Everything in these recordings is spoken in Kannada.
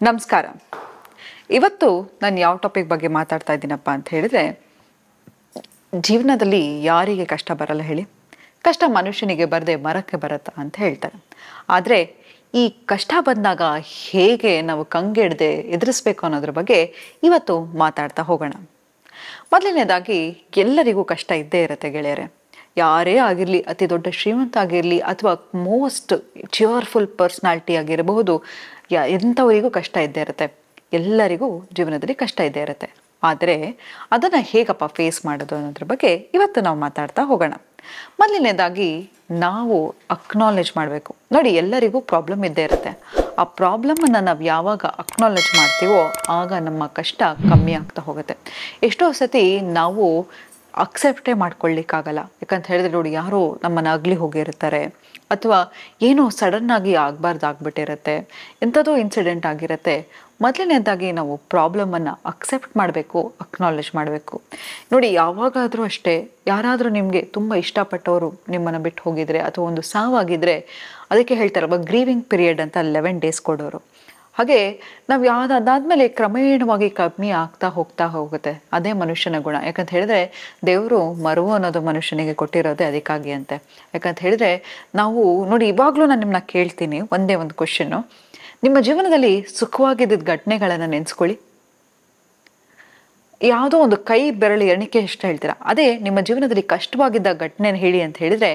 ನಮಸ್ಕಾರ. ಇವತ್ತು ನಾನು ಯಾವ ಟಾಪಿಕ್ ಬಗ್ಗೆ ಮಾತಾಡ್ತಾ ಇದ್ದೀನಪ್ಪ ಅಂತ ಹೇಳಿದ್ರೆ, ಜೀವನದಲ್ಲಿ ಯಾರಿಗೆ ಕಷ್ಟ ಬರಲ್ಲ ಹೇಳಿ? ಕಷ್ಟ ಮನುಷ್ಯನಿಗೆ ಬರದೆ ಮರಕ್ಕೆ ಬರುತ್ತಾ ಅಂತ ಹೇಳ್ತಾರೆ. ಆದರೆ ಈ ಕಷ್ಟ ಬಂದಾಗ ಹೇಗೆ ನಾವು ಕಂಗೆಡದೆ ಎದುರಿಸ್ಬೇಕು ಅನ್ನೋದ್ರ ಬಗ್ಗೆ ಇವತ್ತು ಮಾತಾಡ್ತಾ ಹೋಗೋಣ. ಮೊದಲನೇದಾಗಿ, ಎಲ್ಲರಿಗೂ ಕಷ್ಟ ಇದ್ದೇ ಇರುತ್ತೆ ಗೆಳೆಯರೆ. ಯಾರೇ ಆಗಿರಲಿ, ಅತಿ ದೊಡ್ಡ ಶ್ರೀಮಂತ ಆಗಿರಲಿ ಅಥವಾ ಮೋಸ್ಟ್ ಚಿಯರ್ಫುಲ್ ಪರ್ಸ್ನಾಲಿಟಿ ಆಗಿರಬಹುದು, ಎಂಥವರಿಗೂ ಕಷ್ಟ ಇದ್ದೇ ಇರುತ್ತೆ. ಎಲ್ಲರಿಗೂ ಜೀವನದಲ್ಲಿ ಕಷ್ಟ ಇದ್ದೇ ಇರುತ್ತೆ. ಆದರೆ ಅದನ್ನು ಹೇಗಪ್ಪ ಫೇಸ್ ಮಾಡೋದು ಅನ್ನೋದ್ರ ಬಗ್ಗೆ ಇವತ್ತು ನಾವು ಮಾತಾಡ್ತಾ ಹೋಗೋಣ. ಮೊದಲನೇದಾಗಿ ನಾವು ಅಕ್ನಾಲೇಜ್ ಮಾಡಬೇಕು. ನೋಡಿ, ಎಲ್ಲರಿಗೂ ಪ್ರಾಬ್ಲಮ್ ಇದ್ದೇ ಇರುತ್ತೆ. ಆ ಪ್ರಾಬ್ಲಮನ್ನು ನಾವು ಯಾವಾಗ ಅಕ್ನಾಲೇಜ್ ಮಾಡ್ತೀವೋ ಆಗ ನಮ್ಮ ಕಷ್ಟ ಕಮ್ಮಿ ಆಗ್ತಾ ಹೋಗುತ್ತೆ. ಎಷ್ಟೋ ಸತಿ ನಾವು ಅಕ್ಸೆಪ್ಟೇ ಮಾಡ್ಕೊಳ್ಳಿಕ್ಕಾಗಲ್ಲ. ಯಾಕಂತ ಹೇಳಿದ್ರೆ ನೋಡಿ, ಯಾರೋ ನಮ್ಮನ್ನು ಅಗಲಿ ಹೋಗಿರ್ತಾರೆ ಅಥವಾ ಏನೋ ಸಡನ್ನಾಗಿ ಆಗ್ಬಿಟ್ಟಿರುತ್ತೆ, ಎಂಥದೋ ಇನ್ಸಿಡೆಂಟ್ ಆಗಿರುತ್ತೆ. ಮೊದಲನೇದಾಗಿ ನಾವು ಪ್ರಾಬ್ಲಮನ್ನು ಅಕ್ಸೆಪ್ಟ್ ಮಾಡಬೇಕು, ಅಕ್ನಾಲೇಜ್ ಮಾಡಬೇಕು. ನೋಡಿ, ಯಾವಾಗಾದರೂ ಅಷ್ಟೇ, ಯಾರಾದರೂ ನಿಮಗೆ ತುಂಬ ಇಷ್ಟಪಟ್ಟವರು ನಿಮ್ಮನ್ನು ಬಿಟ್ಟು ಹೋಗಿದರೆ ಅಥವಾ ಒಂದು ಸಾವಾಗಿದ್ದರೆ, ಅದಕ್ಕೆ ಹೇಳ್ತಾರಲ್ವ ಗ್ರೀವಿಂಗ್ ಪೀರಿಯಡ್ ಅಂತ 11 days ಕೊಡೋರು. ಹಾಗೆ ನಾವು ಅದಾದಮೇಲೆ ಕ್ರಮೇಣವಾಗಿ ಕಮ್ಮಿ ಆಗ್ತಾ ಹೋಗುತ್ತೆ. ಅದೇ ಮನುಷ್ಯನ ಗುಣ. ಯಾಕಂತ ಹೇಳಿದ್ರೆ ದೇವರು ಮರುವು ಅನ್ನೋದು ಮನುಷ್ಯನಿಗೆ ಕೊಟ್ಟಿರೋದೇ ಅದಕ್ಕಾಗಿ ಅಂತೆ. ಯಾಕಂತ ಹೇಳಿದ್ರೆ ನಾವು ನೋಡಿ, ಇವಾಗಲೂ ನಾನು ನಿಮ್ಮನ್ನ ಕೇಳ್ತೀನಿ ಒಂದೇ ಒಂದು ಕ್ವಶನ್ನು. ನಿಮ್ಮ ಜೀವನದಲ್ಲಿ ಸುಖವಾಗಿದ್ದ ಘಟನೆಗಳನ್ನು ನೆನೆಸ್ಕೊಳ್ಳಿ. ಯಾವುದೋ ಒಂದು ಕೈ ಬೆರಳು ಎಣಿಕೆ ಎಷ್ಟು ಹೇಳ್ತೀರಾ? ಅದೇ ನಿಮ್ಮ ಜೀವನದಲ್ಲಿ ಕಷ್ಟವಾಗಿದ್ದ ಘಟನೆ ಹೇಳಿ ಅಂತ ಹೇಳಿದ್ರೆ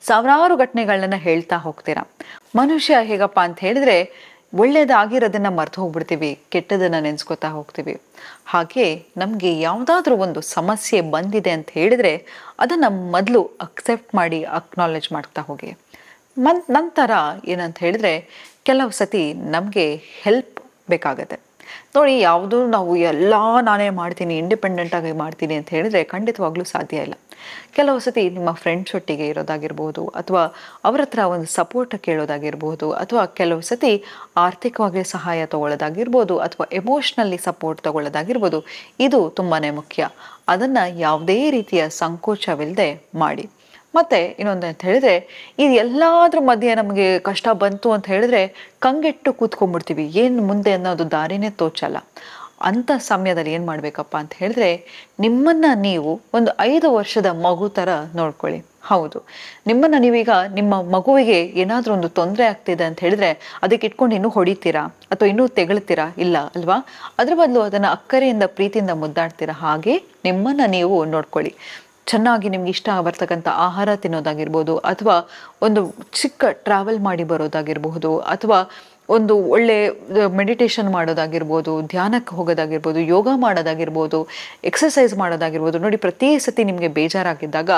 ಸಾವಿರಾರು ಘಟನೆಗಳನ್ನ ಹೇಳ್ತಾ ಹೋಗ್ತೀರಾ. ಮನುಷ್ಯ ಹೇಗಪ್ಪ ಅಂತ ಹೇಳಿದ್ರೆ, ಒಳ್ಳೇದಾಗಿರೋದನ್ನು ಮರ್ತು ಹೋಗ್ಬಿಡ್ತೀವಿ, ಕೆಟ್ಟದನ್ನು ನೆನೆಸ್ಕೊತಾ ಹೋಗ್ತೀವಿ. ಹಾಗೆ ನಮಗೆ ಯಾವುದಾದ್ರೂ ಒಂದು ಸಮಸ್ಯೆ ಬಂದಿದೆ ಅಂತ ಹೇಳಿದರೆ ಅದನ್ನು ಮೊದಲು ಅಕ್ಸೆಪ್ಟ್ ಮಾಡಿ ಅಕ್ನಾಲೇಜ್ ಮಾಡ್ತಾ ಹೋಗಿ. ನಂತರ ಏನಂತ ಹೇಳಿದ್ರೆ, ಕೆಲವು ಸತಿ ನಮಗೆ ಹೆಲ್ಪ್ ಬೇಕಾಗತ್ತೆ. ನೋಡಿ, ಯಾವುದು ನಾವು ಎಲ್ಲ ನಾನೇ ಮಾಡ್ತೀನಿ, ಇಂಡಿಪೆಂಡೆಂಟಾಗಿ ಮಾಡ್ತೀನಿ ಅಂತ ಹೇಳಿದ್ರೆ ಖಂಡಿತವಾಗ್ಲೂ ಸಾಧ್ಯ ಇಲ್ಲ. ಕೆಲವು ಸತಿ ನಿಮ್ಮ ಫ್ರೆಂಡ್ಸ್ ಒಟ್ಟಿಗೆ ಇರೋದಾಗಿರ್ಬೋದು, ಅಥವಾ ಅವ್ರ ಹತ್ರ ಒಂದು ಸಪೋರ್ಟ್ ಕೇಳೋದಾಗಿರ್ಬೋದು, ಅಥವಾ ಕೆಲವು ಸತಿ ಆರ್ಥಿಕವಾಗಿ ಸಹಾಯ ತಗೊಳ್ಳೋದಾಗಿರ್ಬೋದು, ಅಥವಾ ಎಮೋಷ್ನಲಿ ಸಪೋರ್ಟ್ ತಗೊಳ್ಳೋದಾಗಿರ್ಬೋದು. ಇದು ತುಂಬಾ ಮುಖ್ಯ. ಅದನ್ನು ಯಾವುದೇ ರೀತಿಯ ಸಂಕೋಚವಿಲ್ಲದೆ ಮಾಡಿ. ಮತ್ತು ಇನ್ನೊಂದು ಅಂತ ಹೇಳಿದ್ರೆ, ಇದು ಎಲ್ಲಾದ್ರ ಮಧ್ಯೆ ನಮಗೆ ಕಷ್ಟ ಬಂತು ಅಂತ ಹೇಳಿದ್ರೆ ಕಂಗೆಟ್ಟು ಕೂತ್ಕೊಂಡ್ಬಿಡ್ತೀವಿ, ಏನು ಮುಂದೆ ಅನ್ನೋದು ದಾರಿನೇ ತೋಚಲ್ಲ. ಅಂಥ ಸಮಯದಲ್ಲಿ ಏನು ಮಾಡಬೇಕಪ್ಪ ಅಂತ ಹೇಳಿದ್ರೆ, ನಿಮ್ಮನ್ನು ನೀವು ಒಂದು 5 ವರ್ಷದ ಮಗು ಥರ ನೋಡ್ಕೊಳ್ಳಿ. ಹೌದು, ನಿಮ್ಮನ್ನು ನೀವೀಗ ನಿಮ್ಮ ಮಗುವಿಗೆ ಏನಾದರೂ ಒಂದು ತೊಂದರೆ ಆಗ್ತಿದೆ ಅಂತ ಹೇಳಿದ್ರೆ ಅದಕ್ಕೆ ಇಟ್ಕೊಂಡು ಇನ್ನೂ ಹೊಡಿತೀರಾ ಅಥವಾ ಇನ್ನೂ ತೆಗಳ್ತೀರಾ? ಇಲ್ಲ ಅಲ್ವಾ? ಅದ್ರ ಬದಲು ಅದನ್ನು ಅಕ್ಕರೆಯಿಂದ ಪ್ರೀತಿಯಿಂದ ಮುದ್ದಾಡ್ತೀರಾ. ಹಾಗೆ ನಿಮ್ಮನ್ನು ನೀವು ನೋಡ್ಕೊಳ್ಳಿ. ಚೆನ್ನಾಗಿ ನಿಮ್ಗೆ ಇಷ್ಟ ಬರ್ತಕ್ಕಂಥ ಆಹಾರ ತಿನ್ನೋದಾಗಿರ್ಬೋದು, ಅಥವಾ ಒಂದು ಚಿಕ್ಕ ಟ್ರಾವೆಲ್ ಮಾಡಿ ಬರೋದಾಗಿರ್ಬಹುದು, ಅಥವಾ ಒಂದು ಒಳ್ಳೆ ಮೆಡಿಟೇಷನ್ ಮಾಡೋದಾಗಿರ್ಬೋದು, ಧ್ಯಾನಕ್ಕೆ ಹೋಗೋದಾಗಿರ್ಬೋದು, ಯೋಗ ಮಾಡೋದಾಗಿರ್ಬೋದು, ಎಕ್ಸಸೈಸ್ ಮಾಡೋದಾಗಿರ್ಬೋದು. ನೋಡಿ, ಪ್ರತಿ ಸತಿ ನಿಮಗೆ ಬೇಜಾರಾಗಿದ್ದಾಗ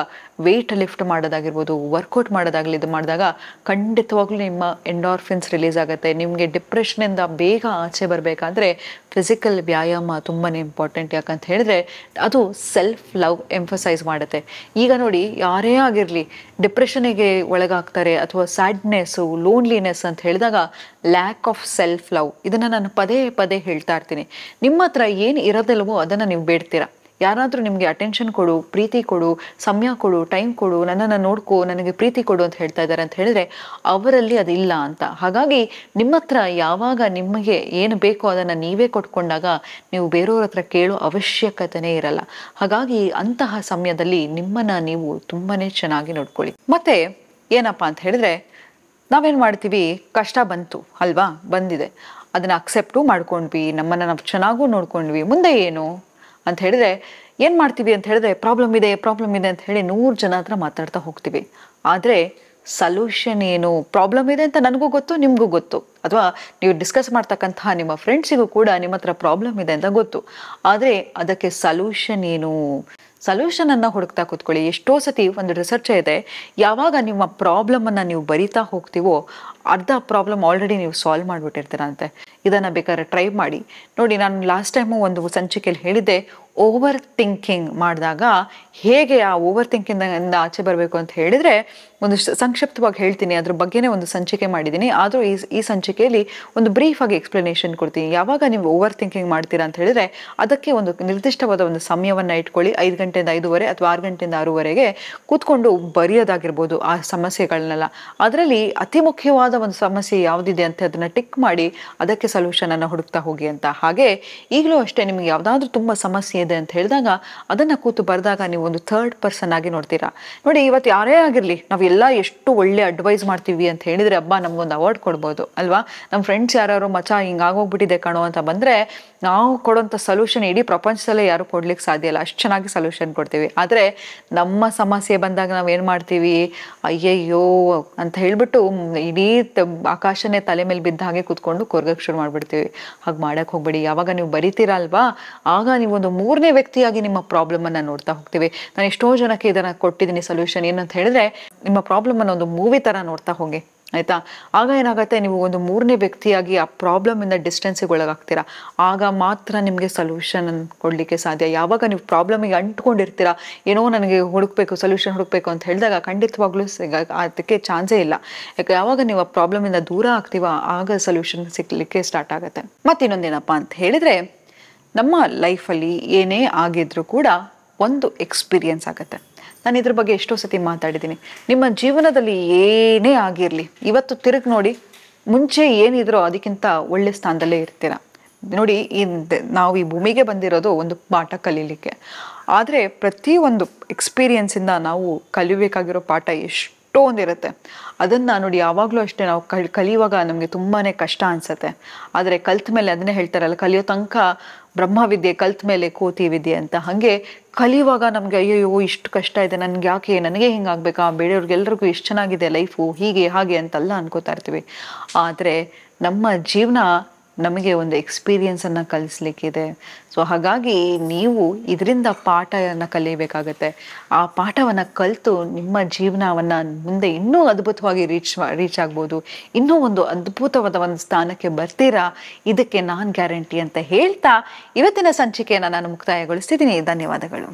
ವೆಯ್ಟ್ ಲಿಫ್ಟ್ ಮಾಡೋದಾಗಿರ್ಬೋದು, ವರ್ಕೌಟ್ ಮಾಡೋದಾಗಲಿ, ಇದು ಮಾಡಿದಾಗ ಖಂಡಿತವಾಗ್ಲೂ ನಿಮ್ಮ ಎಂಡಾರ್ಫಿನ್ಸ್ ರಿಲೀಸ್ ಆಗುತ್ತೆ. ನಿಮಗೆ ಡಿಪ್ರೆಷನಿಂದ ಬೇಗ ಆಚೆ ಬರಬೇಕಾದ್ರೆ ಫಿಸಿಕಲ್ ವ್ಯಾಯಾಮ ತುಂಬಾ ಇಂಪಾರ್ಟೆಂಟ್. ಯಾಕಂತ ಹೇಳಿದ್ರೆ ಅದು ಸೆಲ್ಫ್ ಲವ್ ಎಂಫಸೈಸ್ ಮಾಡುತ್ತೆ. ಈಗ ನೋಡಿ, ಯಾರೇ ಆಗಿರಲಿ ಡಿಪ್ರೆಷನಿಗೆ ಒಳಗಾಗ್ತಾರೆ ಅಥವಾ ಸ್ಯಾಡ್ನೆಸ್ಸು, ಲೋನ್ಲಿನೆಸ್ ಅಂತ ಹೇಳಿದಾಗ ಲ್ಯಾಕ್ ಆಫ್ ಸೆಲ್ಫ್ ಲವ್. ಇದನ್ನು ನಾನು ಪದೇ ಪದೇ ಹೇಳ್ತಾ ಇರ್ತೀನಿ. ನಿಮ್ಮ ಹತ್ರ ಏನು ಇರೋದಿಲ್ವೋ ಅದನ್ನು ನೀವು ಬೇಡ್ತೀರಾ. ಯಾರಾದರೂ ನಿಮಗೆ ಅಟೆನ್ಷನ್ ಕೊಡು, ಪ್ರೀತಿ ಕೊಡು, ಸಮಯ ಕೊಡು, ಟೈಮ್ ಕೊಡು, ನನ್ನನ್ನು ನೋಡ್ಕೋ, ನನಗೆ ಪ್ರೀತಿ ಕೊಡು ಅಂತ ಹೇಳ್ತಾ ಇದ್ದಾರೆ ಅಂತ ಹೇಳಿದ್ರೆ ಅವರಲ್ಲಿ ಅದಿಲ್ಲ ಅಂತ. ಹಾಗಾಗಿ ನಿಮ್ಮ ಹತ್ರ ಯಾವಾಗ ನಿಮಗೆ ಏನು ಬೇಕೋ ಅದನ್ನು ನೀವೇ ಕೊಟ್ಕೊಂಡಾಗ ನೀವು ಬೇರೆಯವ್ರ ಹತ್ರ ಕೇಳೋ ಅವಶ್ಯಕತೆನೇ ಇರಲ್ಲ. ಹಾಗಾಗಿ ಅಂತಹ ಸಮಯದಲ್ಲಿ ನಿಮ್ಮನ್ನು ನೀವು ತುಂಬಾ ಚೆನ್ನಾಗಿ ನೋಡ್ಕೊಳ್ಳಿ. ಮತ್ತು ಏನಪ್ಪ ಅಂತ ಹೇಳಿದ್ರೆ, ನಾವೇನು ಮಾಡ್ತೀವಿ, ಕಷ್ಟ ಬಂತು ಅಲ್ವಾ, ಬಂದಿದೆ, ಅದನ್ನು ಅಕ್ಸೆಪ್ಟು ಮಾಡ್ಕೊಂಡ್ವಿ, ನಮ್ಮನ್ನು ನಾವು ಚೆನ್ನಾಗೂ ನೋಡ್ಕೊಂಡ್ವಿ, ಮುಂದೆ ಏನು ಅಂತ ಹೇಳಿದ್ರೆ ಏನು ಮಾಡ್ತೀವಿ ಅಂತ ಹೇಳಿದ್ರೆ ಪ್ರಾಬ್ಲಮ್ ಇದೆ ಅಂತ ಹೇಳಿ 100 ಜನ ಹತ್ರ ಮಾತಾಡ್ತಾ ಹೋಗ್ತೀವಿ. ಆದರೆ ಸೊಲ್ಯೂಷನ್ ಏನು? ಪ್ರಾಬ್ಲಮ್ ಇದೆ ಅಂತ ನನಗೂ ಗೊತ್ತು, ನಿಮಗೂ ಗೊತ್ತು, ಅಥವಾ ನೀವು ಡಿಸ್ಕಸ್ ಮಾಡ್ತಕ್ಕಂತಹ ನಿಮ್ಮ ಫ್ರೆಂಡ್ಸಿಗೂ ಕೂಡ ನಿಮ್ಮ ಹತ್ರ ಪ್ರಾಬ್ಲಮ್ ಇದೆ ಅಂತ ಗೊತ್ತು. ಆದರೆ ಅದಕ್ಕೆ ಸೊಲ್ಯೂಷನ್ ಏನು? ಸೊಲ್ಯೂಷನನ್ನು ಹುಡುಕ್ತಾ ಕೂತ್ಕೊಳ್ಳಿ. ಎಷ್ಟೋ ಸತಿ ಒಂದು ರಿಸರ್ಚ್ ಇದೆ, ಯಾವಾಗ ನಿಮ್ಮ ಪ್ರಾಬ್ಲಮನ್ನು ನೀವು ಬರಿತಾ ಹೋಗ್ತೀವೋ ಅರ್ಧ ಪ್ರಾಬ್ಲಮ್ ಆಲ್ರೆಡಿ ನೀವು ಸಾಲ್ವ್ ಮಾಡಿಬಿಟ್ಟಿರ್ತೀರಂತೆ. ಇದನ್ನು ಬೇಕಾದ್ರೆ ಟ್ರೈ ಮಾಡಿ ನೋಡಿ. ನಾನು ಲಾಸ್ಟ್ ಟೈಮು ಒಂದು ಸಂಚಿಕೆಯಲ್ಲಿ ಹೇಳಿದ್ದೆ, ಓವರ್ ಥಿಂಕಿಂಗ್ ಮಾಡಿದಾಗ ಹೇಗೆ ಆ ಓವರ್ ಥಿಂಕಿಂಗ್ ಆಚೆ ಬರಬೇಕು ಅಂತ ಹೇಳಿದರೆ ಒಂದು ಸಂಕ್ಷಿಪ್ತವಾಗಿ ಹೇಳ್ತೀನಿ. ಅದ್ರ ಬಗ್ಗೆನೇ ಒಂದು ಸಂಚಿಕೆ ಮಾಡಿದ್ದೀನಿ. ಆದರೂ ಈ ಸಂಚಿಕೆಯಲ್ಲಿ ಒಂದು ಬ್ರೀಫ್ ಆಗಿ ಎಕ್ಸ್ಪ್ಲನೇಷನ್ ಕೊಡ್ತೀನಿ. ಯಾವಾಗ ನೀವು ಓವರ್ ಥಿಂಕಿಂಗ್ ಮಾಡ್ತೀರಾ ಅಂತ ಹೇಳಿದ್ರೆ ಅದಕ್ಕೆ ಒಂದು ನಿರ್ದಿಷ್ಟವಾದ ಒಂದು ಸಮಯವನ್ನು ಇಟ್ಕೊಳ್ಳಿ. 5 ಗಂಟೆಯಿಂದ 5:30 ಅಥವಾ 6 ಗಂಟೆಯಿಂದ 6:30 ಕೂತ್ಕೊಂಡು ಬರೆಯೋದಾಗಿರ್ಬೋದು ಆ ಸಮಸ್ಯೆಗಳನ್ನೆಲ್ಲ. ಅದರಲ್ಲಿ ಅತಿ ಮುಖ್ಯವಾದ ಒಂದು ಸಮಸ್ಯೆ ಯಾವುದಿದೆ ಅಂತ ಅದನ್ನು ಟಿಕ್ ಮಾಡಿ ಅದಕ್ಕೆ ಸೊಲ್ಯೂಷನನ್ನು ಹುಡುಕ್ತಾ ಹೋಗಿ ಅಂತ. ಹಾಗೆ ಈಗಲೂ ಅಷ್ಟೇ, ನಿಮಗೆ ಯಾವುದಾದ್ರೂ ತುಂಬ ಸಮಸ್ಯೆ ಇದೆ ಅಂತ ಹೇಳಿದಾಗ ಅದನ್ನು ಕೂತು ಬರೆದಾಗ ನೀವು ಒಂದು ಥರ್ಡ್ ಪರ್ಸನ್ ಆಗಿ ನೋಡ್ತೀರಾ. ನೋಡಿ, ಇವತ್ತು ಯಾರೇ ಆಗಿರಲಿ, ನಾವೆಲ್ಲ ಎಷ್ಟು ಒಳ್ಳೆ ಅಡ್ವೈಸ್ ಮಾಡ್ತೀವಿ ಅಂತ ಹೇಳಿದರೆ ಹಬ್ಬ ನಮಗೊಂದು ಅವಾರ್ಡ್ ಕೊಡ್ಬೋದು ಅಲ್ವಾ. ನಮ್ಮ ಫ್ರೆಂಡ್ಸ್ ಯಾರು ಮಚ ಹಿಂಗಾಗೋಗ್ಬಿಟ್ಟಿದೆ ಕಣೋ ಅಂತ ಬಂದರೆ ನಾವು ಕೊಡೋಂಥ ಸೊಲ್ಯೂಷನ್ ಇಡೀ ಪ್ರಪಂಚದಲ್ಲೇ ಯಾರು ಕೊಡ್ಲಿಕ್ಕೆ ಸಾಧ್ಯ ಇಲ್ಲ, ಅಷ್ಟು ಚೆನ್ನಾಗಿ ಸೊಲ್ಯೂಷನ್ ಕೊಡ್ತೀವಿ. ಆದರೆ ನಮ್ಮ ಸಮಸ್ಯೆ ಬಂದಾಗ ನಾವು ಏನು ಮಾಡ್ತೀವಿ, ಅಯ್ಯಯ್ಯೋ ಅಂತ ಹೇಳಿಬಿಟ್ಟು ಇಡೀ ಆಕಾಶನೇ ತಲೆ ಮೇಲೆ ಬಿದ್ದ ಹಾಗೆ ಕೂತ್ಕೊಂಡು ಕೊರ್ಗಕ್ಕೆ ಶುರು ಮಾಡಿಬಿಡ್ತೀವಿ. ಹಾಗೆ ಮಾಡೋಕ್ಕೆ ಹೋಗ್ಬೇಡಿ. ಯಾವಾಗ ನೀವು ಬರಿತೀರಾ ಅಲ್ವಾ, ಆಗ ನೀವು ಒಂದು 3ನೇ ವ್ಯಕ್ತಿಯಾಗಿ ನಿಮ್ಮ ಪ್ರಾಬ್ಲಮನ್ನು ನೋಡ್ತಾ ಹೋಗ್ತೀವಿ. ನಾನು ಎಷ್ಟೋ ಜನಕ್ಕೆ ಇದನ್ನು ಕೊಟ್ಟಿದ್ದೀನಿ ಸೊಲ್ಯೂಷನ್. ಏನಂತ ಹೇಳಿದ್ರೆ, ನಿಮ್ಮ ಪ್ರಾಬ್ಲಮನ್ನು ಒಂದು ಮೂವಿ ಥರ ನೋಡ್ತಾ ಹೋಗಿ ಆಯಿತಾ. ಆಗ ಏನಾಗುತ್ತೆ, ನೀವು ಒಂದು 3ನೇ ವ್ಯಕ್ತಿಯಾಗಿ ಆ ಪ್ರಾಬ್ಲಮಿಂದ ಡಿಸ್ಟೆನ್ಸಿಗೆ ಒಳಗಾಗ್ತೀರಾ. ಆಗ ಮಾತ್ರ ನಿಮಗೆ ಸೊಲ್ಯೂಷನ್ ಕೊಡಲಿಕ್ಕೆ ಸಾಧ್ಯ. ಯಾವಾಗ ನೀವು ಪ್ರಾಬ್ಲಮಿಗೆ ಅಂಟ್ಕೊಂಡಿರ್ತೀರಾ, ಏನೋ ನನಗೆ ಸೊಲ್ಯೂಷನ್ ಹುಡುಕಬೇಕು ಅಂತ ಹೇಳಿದಾಗ ಖಂಡಿತವಾಗ್ಲೂ ಅದಕ್ಕೆ ಚಾನ್ಸೇ ಇಲ್ಲ. ಯಾಕೆ ಯಾವಾಗ ನೀವು ಆ ಪ್ರಾಬ್ಲಮಿಂದ ದೂರ ಆಗ್ತೀವ ಆಗ ಸೊಲ್ಯೂಷನ್ ಸಿಗಲಿಕ್ಕೆ ಸ್ಟಾರ್ಟ್ ಆಗುತ್ತೆ. ಮತ್ತಿನ್ನೊಂದೇನಪ್ಪ ಅಂತ ಹೇಳಿದರೆ, ನಮ್ಮ ಲೈಫಲ್ಲಿ ಏನೇ ಆಗಿದ್ರೂ ಕೂಡ ಒಂದು ಎಕ್ಸ್ಪೀರಿಯನ್ಸ್ ಆಗುತ್ತೆ. ನಾನು ಇದ್ರ ಬಗ್ಗೆ ಎಷ್ಟೋ ಸತಿ ಮಾತಾಡಿದ್ದೀನಿ. ನಿಮ್ಮ ಜೀವನದಲ್ಲಿ ಏನೇ ಆಗಿರಲಿ, ಇವತ್ತು ತಿರುಗಿ ನೋಡಿ, ಮುಂಚೆ ಏನಿದ್ರೋ ಅದಕ್ಕಿಂತ ಒಳ್ಳೆ ಸ್ಥಾನದಲ್ಲೇ ಇರ್ತೀರ. ನೋಡಿ, ನಾವು ಈ ಭೂಮಿಗೆ ಬಂದಿರೋದು ಒಂದು ಪಾಠ ಕಲೀಲಿಕ್ಕೆ. ಆದರೆ ಪ್ರತಿಯೊಂದು ಎಕ್ಸ್ಪೀರಿಯನ್ಸಿಂದ ನಾವು ಕಲಿಬೇಕಾಗಿರೋ ಪಾಠ ಎಷ್ಟೊಂದಿರುತ್ತೆ. ಅದನ್ನು ನೋಡಿ, ಯಾವಾಗಲೂ ಅಷ್ಟೇ ನಾವು ಕಲಿಯುವಾಗ ನಮಗೆ ತುಂಬಾ ಕಷ್ಟ ಅನಿಸುತ್ತೆ. ಆದರೆ ಕಲ್ತ ಮೇಲೆ ಅದನ್ನೇ ಹೇಳ್ತಾರಲ್ಲ, ಕಲಿಯೋ ತನಕ ಬ್ರಹ್ಮವಿದ್ಯೆ, ಕಲ್ತ ಮೇಲೆ ಕೋತಿ ವಿದ್ಯೆ ಅಂತ. ಹಾಗೆ ಕಲಿಯುವಾಗ ನಮಗೆ ಅಯ್ಯೋ ಇಷ್ಟು ಕಷ್ಟ ಇದೆ, ನನಗೆ ಹಿಂಗಾಗಬೇಕಾ, ಬೇರೆಯವ್ರಿಗೆಲ್ರಿಗೂ ಇಷ್ಟು ಚೆನ್ನಾಗಿದೆ ಲೈಫು, ಹೀಗೆ ಹಾಗೆ ಅಂತೆಲ್ಲ ಅನ್ಕೋತಾ ಇರ್ತೀವಿ. ಆದರೆ ನಮ್ಮ ಜೀವನ ನಮಗೆ ಒಂದು ಎಕ್ಸ್ಪೀರಿಯನ್ಸನ್ನು ಕಲಿಸ್ಲಿಕ್ಕಿದೆ. ಸೊ ಹಾಗಾಗಿ ನೀವು ಇದರಿಂದ ಪಾಠವನ್ನು ಕಲಿಯಬೇಕಾಗತ್ತೆ. ಆ ಪಾಠವನ್ನು ಕಲಿತು ನಿಮ್ಮ ಜೀವನವನ್ನು ಮುಂದೆ ಇನ್ನೂ ಅದ್ಭುತವಾಗಿ ರೀಚ್ ಆಗ್ಬೋದು. ಇನ್ನೂ ಒಂದು ಅದ್ಭುತವಾದ ಒಂದು ಸ್ಥಾನಕ್ಕೆ ಬರ್ತೀರಾ, ಇದಕ್ಕೆ ನಾನು ಗ್ಯಾರಂಟಿ ಅಂತ ಹೇಳ್ತಾ ಇವತ್ತಿನ ಸಂಚಿಕೆಯನ್ನು ನಾನು ಮುಕ್ತಾಯಗೊಳಿಸ್ತಿದ್ದೀನಿ. ಧನ್ಯವಾದಗಳು.